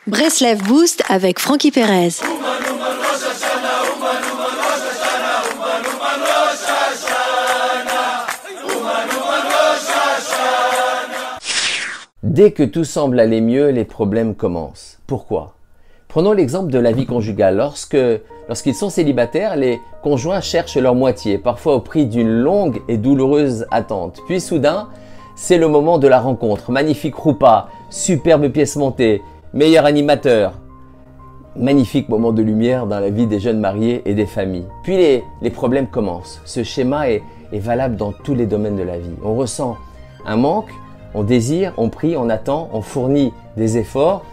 Breslev Boost avec Francky Perez. Dès que tout semble aller mieux, les problèmes commencent. Pourquoi? Prenons l'exemple de la vie conjugale. Lorsqu'ils sont célibataires, les conjoints cherchent leur moitié, parfois au prix d'une longue et douloureuse attente. Puis soudain, c'est le moment de la rencontre. Magnifique roupa, superbe pièce montée, meilleur animateur. Magnifique moment de lumière dans la vie des jeunes mariés et des familles. Puis les problèmes commencent. Ce schéma est valable dans tous les domaines de la vie. On ressent un manque, on désire, on prie, on attend, on fournit des efforts.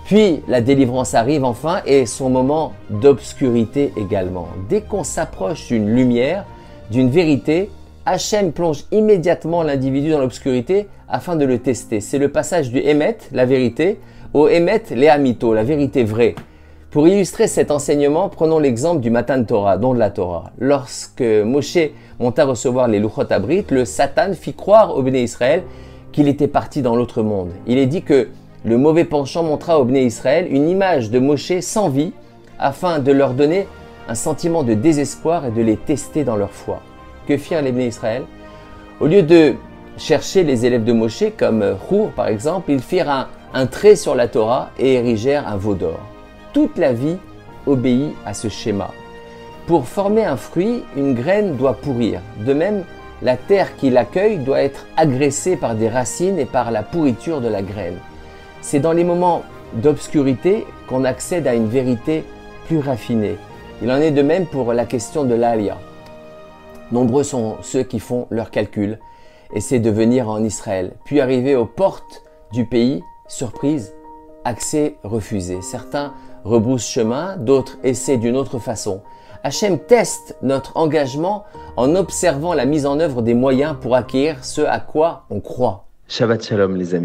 Puis la délivrance arrive enfin et son moment d'obscurité également. Dès qu'on s'approche d'une lumière, d'une vérité, Hachem plonge immédiatement l'individu dans l'obscurité afin de le tester. C'est le passage du Emet, la vérité, au Emet, l'Ehamito, la vérité vraie. Pour illustrer cet enseignement, prenons l'exemple du Matan Torah, don de la Torah. Lorsque Moshe monta recevoir les Luchot Abrit, le Satan fit croire au Béné Israël qu'il était parti dans l'autre monde. Il est dit que le mauvais penchant montra au Béné Israël une image de Moshe sans vie afin de leur donner un sentiment de désespoir et de les tester dans leur foi. Que firent les Béné Israël? Au lieu de chercher les élèves de Moshe, comme Hur par exemple, ils firent un trait sur la Torah et érigèrent un veau d'or. Toute la vie obéit à ce schéma. Pour former un fruit, une graine doit pourrir. De même, la terre qui l'accueille doit être agressée par des racines et par la pourriture de la graine. C'est dans les moments d'obscurité qu'on accède à une vérité plus raffinée. Il en est de même pour la question de l'Aliyah. Nombreux sont ceux qui font leurs calculs, essaient de venir en Israël, puis arriver aux portes du pays, surprise, accès refusé. Certains rebroussent chemin, d'autres essaient d'une autre façon. Hachem teste notre engagement en observant la mise en œuvre des moyens pour acquérir ce à quoi on croit. Shabbat Shalom les amis.